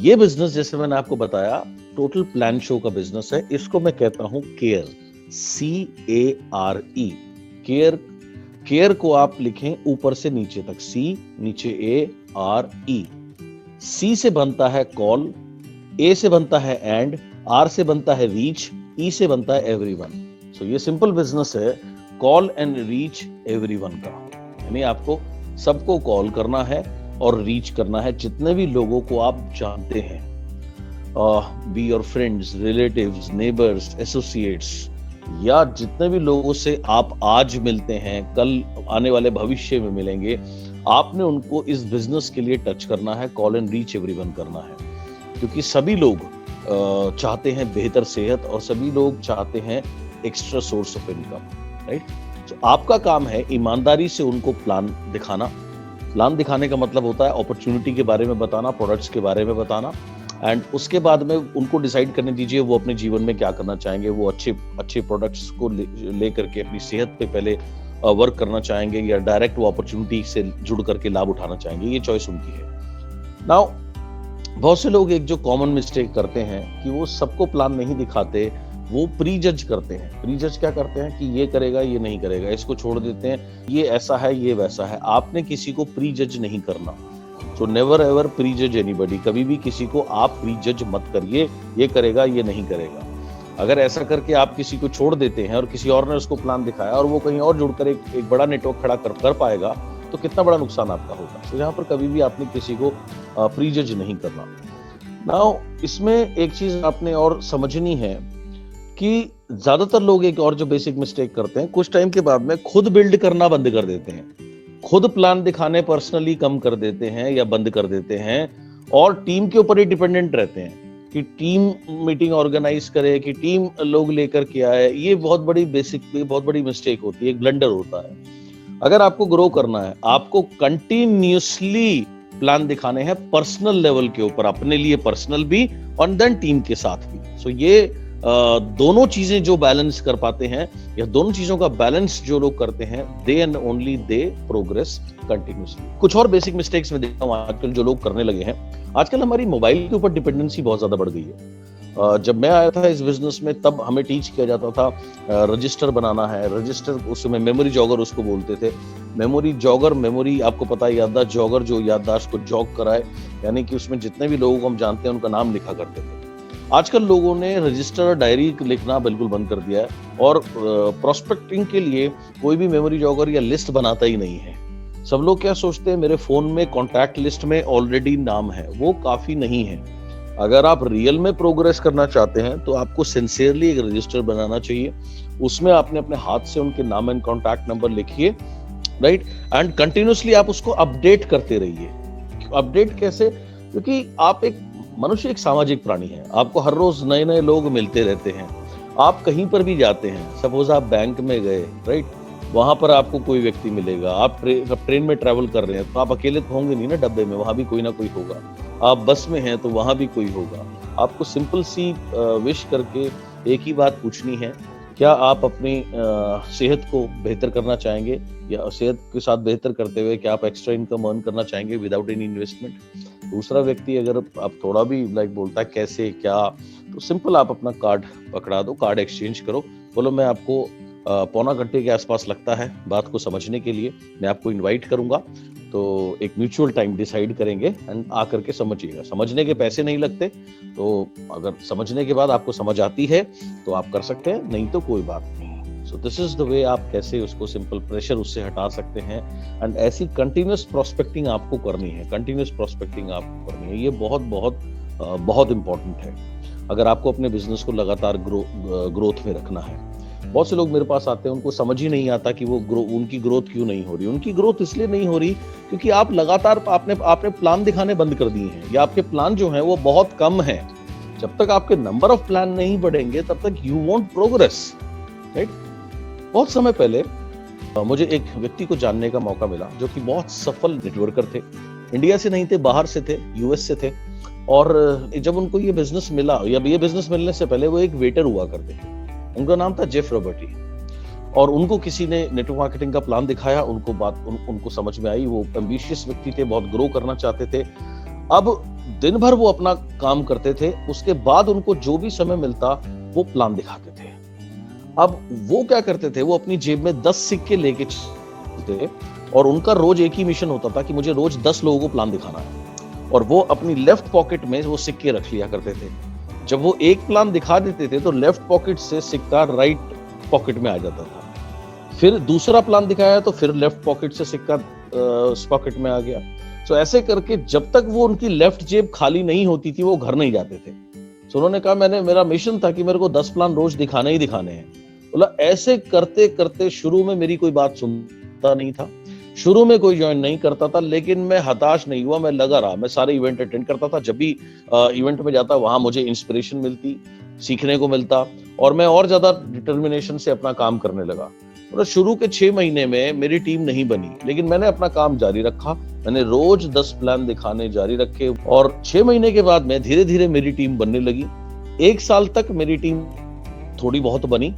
ये बिजनेस जैसे मैंने आपको बताया टोटल प्लान शो का बिजनेस है। इसको मैं कहता हूं केयर, CARE। केयर, केयर को आप लिखें ऊपर से नीचे तक, C नीचे ARE। C से बनता है कॉल, A से बनता है एंड, R से बनता है रीच, E से बनता है एवरीवन। सो ये सिंपल बिजनेस है कॉल एंड रीच एवरीवन का, यानी आपको सबको कॉल करना है और रीच करना है, जितने भी लोगों को आप जानते हैं, be your friends, relatives, neighbours, associates, या जितने भी लोगों से आप आज मिलते हैं, कल आने वाले भविष्य में मिलेंगे, आपने उनको इस बिजनेस के लिए टच करना है, कॉल एंड रीच एवरीवन करना है। क्योंकि सभी लोग चाहते हैं बेहतर सेहत और सभी लोग चाहते हैं extra source of income, right. तो आपका काम है ईमानदारी से उनको प्लान दिखाना। प्लान दिखाने का मतलब होता है अपॉर्चुनिटी के बारे में बताना, प्रोडक्ट्स के बारे में बताना, एंड उसके बाद में उनको डिसाइड करने दीजिए वो अपने जीवन में क्या करना चाहेंगे। वो अच्छे प्रोडक्ट्स को ले करके अपनी सेहत पे पहले वर्क करना चाहेंगे, या डायरेक्ट वो अपॉर्चुनिटी से जुड़ करके लाभ उठाना चाहेंगे, ये चॉइस उनकी है। नाउ बहुत से लोग एक जो कॉमन मिस्टेक करते हैं कि वो सबको प्लान नहीं दिखाते, वो प्री जज करते हैं। प्री जज क्या करते हैं कि ये करेगा, ये नहीं करेगा, इसको छोड़ देते हैं, ये ऐसा है, ये वैसा है। आपने किसी को प्री जज नहीं करना। सो नेवर एवर प्री जज एनीबॉडी। कभी भी किसी को आप प्री जज मत करिए, ये करेगा, ये नहीं करेगा। अगर ऐसा करके आप किसी को छोड़ देते हैं और किसी और ने उसको प्लान दिखाया और वो कहीं और जुड़कर एक बड़ा नेटवर्क खड़ा कर पाएगा, तो कितना बड़ा नुकसान आपका होगा। तो यहाँ पर कभी भी आपने किसी को प्री जज नहीं करना। नाउ इसमें एक चीज आपने और समझनी है कि ज्यादातर लोग एक और जो बेसिक मिस्टेक करते हैं, कुछ टाइम के बाद में खुद बिल्ड करना बंद कर देते हैं, खुद प्लान दिखाने पर्सनली कम कर देते हैं या बंद कर देते हैं, और टीम के ऊपर ही डिपेंडेंट रहते हैं कि टीम मीटिंग ऑर्गेनाइज करे, कि टीम लोग लेकर के आए। ये बहुत बड़ी मिस्टेक होती है, एक ब्लंडर होता है। अगर आपको ग्रो करना है, आपको कंटिन्यूअसली प्लान दिखाने हैं पर्सनल लेवल के ऊपर, अपने लिए पर्सनल भी और देन टीम के साथ भी। सो ये दोनों चीजें जो बैलेंस कर पाते हैं, या दोनों चीजों का बैलेंस जो लोग करते हैं, they end only they progress continuously. कुछ और बेसिक मिस्टेक्स में देखता हूं आजकल जो लोग करने लगे हैं। आजकल हमारी मोबाइल के ऊपर डिपेंडेंसी बहुत ज्यादा बढ़ गई है। जब मैं आया था इस बिजनेस में, तब हमें टीच किया जाता था रजिस्टर बनाना है। रजिस्टर, उसमें मेमोरी जॉगर उसको बोलते थे। मेमोरी जॉगर, मेमोरी आपको पता है याददाश्त जॉगर, जो याददाश्त को जॉग कराए, यानी कि उसमें जितने भी लोगों को हम जानते हैं उनका नाम लिखा करते थे। आजकल लोगों ने रजिस्टर, डायरी लिखना बिल्कुल बंद कर दिया है, और प्रोस्पेक्टिंग के लिए कोई भी मेमोरी जॉगर या लिस्ट बनाता ही नहीं है। सब लोग क्या सोचते हैं, मेरे फोन में कॉन्टैक्ट लिस्ट में ऑलरेडी नाम है। वो काफी नहीं है। अगर आप रियल में प्रोग्रेस करना चाहते हैं तो आपको सिंसियरली एक रजिस्टर बनाना चाहिए। उसमें आपने अपने हाथ से उनके नाम एंड कॉन्टैक्ट नंबर लिखिए, राइट, एंड कंटिन्यूअसली आप उसको अपडेट करते रहिए। अपडेट कैसे? क्योंकि आप मनुष्य एक सामाजिक प्राणी है। आपको हर रोज नए नए लोग मिलते रहते हैं। आप कहीं पर भी जाते हैं, सपोज आप बैंक में गए, राइट, वहां पर आपको कोई व्यक्ति मिलेगा। आप ट्रेन में ट्रैवल कर रहे हैं तो आप अकेले तो होंगे नहीं ना डब्बे में, वहां भी कोई ना कोई होगा। आप बस में हैं तो वहां भी कोई होगा। आपको सिंपल सी विश करके एक ही बात पूछनी है, क्या आप अपनी सेहत को बेहतर करना चाहेंगे, या सेहत के साथ बेहतर करते हुए क्या आप एक्स्ट्रा इनकम अर्न करना चाहेंगे विदाउट एनी इन्वेस्टमेंट। दूसरा व्यक्ति अगर आप थोड़ा भी बोलता है कैसे क्या, तो सिंपल आप अपना कार्ड पकड़ा दो, कार्ड एक्सचेंज करो, बोलो मैं आपको पौना घंटे के आसपास लगता है बात को समझने के लिए, मैं आपको इनवाइट करूंगा, तो एक म्यूचुअल टाइम डिसाइड करेंगे एंड आकर के समझिएगा। समझने के पैसे नहीं लगते, तो अगर समझने के बाद आपको समझ आती है तो आप कर सकते हैं, नहीं तो कोई बात नहीं। So this is the way आप कैसे उसको सिंपल प्रेशर उससे हटा सकते हैं। एंड ऐसी कंटिन्यूअस प्रोस्पेक्टिंग आपको करनी है, कंटिन्यूअस प्रोस्पेक्टिंग आपको करनी है। ये बहुत इंपॉर्टेंट है अगर आपको अपने बिजनेस को लगातार ग्रोथ में रखना है। बहुत से लोग मेरे पास आते हैं, उनको समझ ही नहीं आता कि उनकी ग्रोथ क्यों नहीं हो रही। उनकी ग्रोथ इसलिए नहीं हो रही क्योंकि आप लगातार आपने प्लान दिखाने बंद कर दिए हैं, या आपके प्लान जो हैं वो बहुत कम है। जब तक आपके नंबर ऑफ प्लान नहीं बढ़ेंगे तब तक यू वोंट प्रोग्रेस, राइट। बहुत समय पहले मुझे एक व्यक्ति को जानने का मौका मिला जो कि बहुत सफल नेटवर्कर थे। इंडिया से नहीं थे, बाहर से थे, यूएस से थे। और जब उनको ये बिजनेस मिला, या ये बिजनेस मिलने से पहले वो एक वेटर हुआ करते थे। उनका नाम था जेफ रॉबर्टी। और उनको किसी ने नेटवर्क मार्केटिंग का प्लान दिखाया, उनको समझ में आई। वो एम्बिशियस व्यक्ति थे, बहुत ग्रो करना चाहते थे। अब दिन भर वो अपना काम करते थे, उसके बाद उनको जो भी समय मिलता वो प्लान दिखाते थे। अब वो क्या करते थे, वो अपनी जेब में 10 सिक्के लेके चलते और उनका रोज एक ही मिशन होता था कि मुझे रोज 10 लोगों को प्लान दिखाना है, और वो अपनी लेफ्ट पॉकेट में वो सिक्के रख लिया करते थे। जब वो एक प्लान दिखा देते थे तो लेफ्ट पॉकेट से सिक्का राइट पॉकेट में आ जाता था। फिर दूसरा प्लान दिखाया तो फिर लेफ्ट पॉकेट से सिक्का पॉकेट में आ गया। तो ऐसे करके जब तक वो उनकी लेफ्ट जेब खाली नहीं होती थी वो घर नहीं जाते थे। तो उन्होंने कहा मेरा मिशन था कि मेरे को 10 प्लान रोज दिखाने ही दिखाने हैं। बोला ऐसे करते करते शुरू में मेरी कोई बात सुनता नहीं था, शुरू में कोई ज्वाइन नहीं करता था, लेकिन मैं हताश नहीं हुआ, मैं लगा रहा। मैं सारे इवेंट अटेंड करता था, जब भी इवेंट में जाता वहां मुझे इंस्पिरेशन मिलती, सीखने को मिलता, और मैं और ज्यादा डिटर्मिनेशन से अपना काम करने लगा। और शुरू के 6 महीने में मेरी टीम नहीं बनी, लेकिन मैंने अपना काम जारी रखा। मैंने रोज 10 प्लान दिखाने जारी रखे और 6 महीने के बाद में धीरे धीरे मेरी टीम बनने लगी। 1 साल तक मेरी टीम थोड़ी बहुत बनी,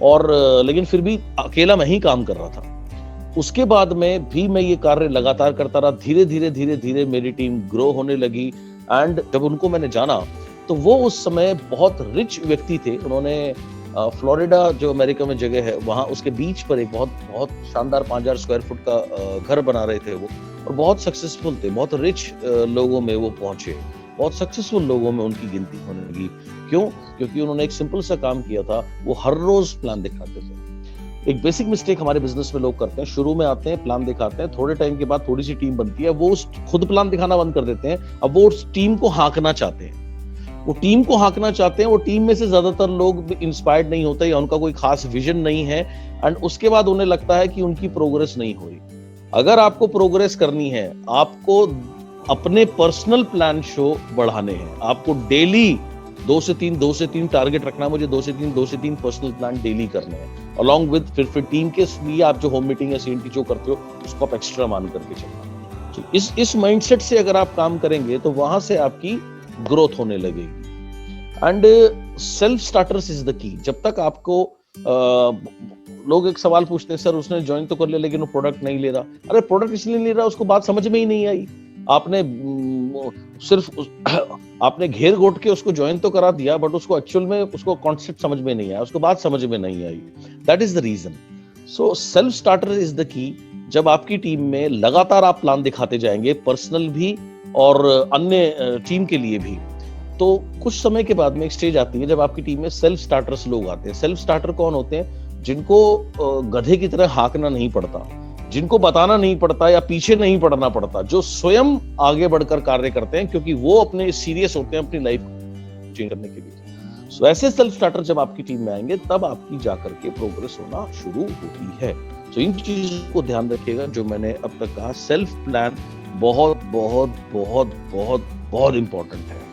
और लेकिन फिर भी अकेला मैं ही काम कर रहा था। उसके बाद में भी मैं ये कार्य लगातार करता रहा। धीरे धीरे मेरी टीम ग्रो होने लगी। एंड जब उनको मैंने जाना तो वो उस समय बहुत रिच व्यक्ति थे। उन्होंने फ्लोरिडा जो अमेरिका में जगह है वहां उसके बीच पर एक बहुत बहुत शानदार 5000 स्क्वायर फुट का घर बना रहे थे वो, और बहुत सक्सेसफुल थे। बहुत रिच लोगों में वो पहुंचे, बहुत सक्सेसफुल लोगों में उनकी गिनती होने लगी। क्यों? क्योंकि उन्होंने एक सिंपल सा काम किया था, वो हर रोज प्लान दिखाते थे। एक बेसिक मिस्टेक हमारे बिजनेस में लोग करते हैं, शुरू में आते हैं, प्लान दिखाते हैं, थोड़े टाइम के बाद थोड़ी सी टीम बनती है, वो खुद प्लान दिखाना बंद कर देते हैं। अब वो उस टीम को हाँकना चाहते हैं, वो टीम में से ज्यादातर लोग इंस्पायर्ड नहीं होते या उनका कोई खास विजन नहीं है, एंड उसके बाद उन्हें लगता है कि उनकी प्रोग्रेस नहीं हो रही। अगर आपको प्रोग्रेस करनी है, आपको अपने पर्सनल प्लान शो बढ़ाने हैं, आपको डेली 2 से 3 टारगेट रखना, मुझे 2 से 3 पर्सनल प्लान डेली करने हैं, अलॉन्ग विद फिर टीम के लिए आप जो होम मीटिंग या सीएनटी जो करते हो उसको आप एक्स्ट्रा मान करके चलना। तो इस माइंडसेट से अगर आप काम करेंगे तो वहां से आपकी ग्रोथ होने लगेगी। And self starters is the key. जब तक आपको लोग एक सवाल पूछते हैं, सर उसने ज्वाइन तो कर लिया लेकिन वो प्रोडक्ट नहीं ले रहा। अरे प्रोडक्ट इसलिए नहीं ले रहा, उसको बात समझ में ही नहीं आई। आपने सिर्फ आपने घेर घोट के उसको ज्वाइन तो करा दिया, बट उसको एक्चुअल में उसको कॉन्सेप्ट समझ में नहीं आया, उसको बात समझ में नहीं आई। That is the reason. So self starter is the key. जब आपकी टीम में लगातार आप प्लान दिखाते जाएंगे, पर्सनल भी और अन्य टीम के लिए भी, तो कुछ समय के बाद में एक स्टेज आती है जब आपकी टीम में सेल्फ स्टार्टर्स लोग आते हैं। सेल्फ स्टार्टर कौन होते हैं? जिनको गधे की तरह हाँकना नहीं पड़ता, जिनको बताना नहीं पड़ता या पीछे नहीं पड़ना पड़ता, जो स्वयं आगे बढ़कर कार्य करते हैं, क्योंकि वो अपने सीरियस होते हैं अपनी लाइफ चेंज करने के लिए। सो ऐसे सेल्फ स्टार्टर जब आपकी टीम में आएंगे तब आपकी जाकर के प्रोग्रेस होना शुरू होती है। तो इन चीजों को ध्यान रखिएगा जो मैंने अब तक कहा। सेल्फ प्लान बहुत बहुत बहुत बहुत बहुत इंपॉर्टेंट है।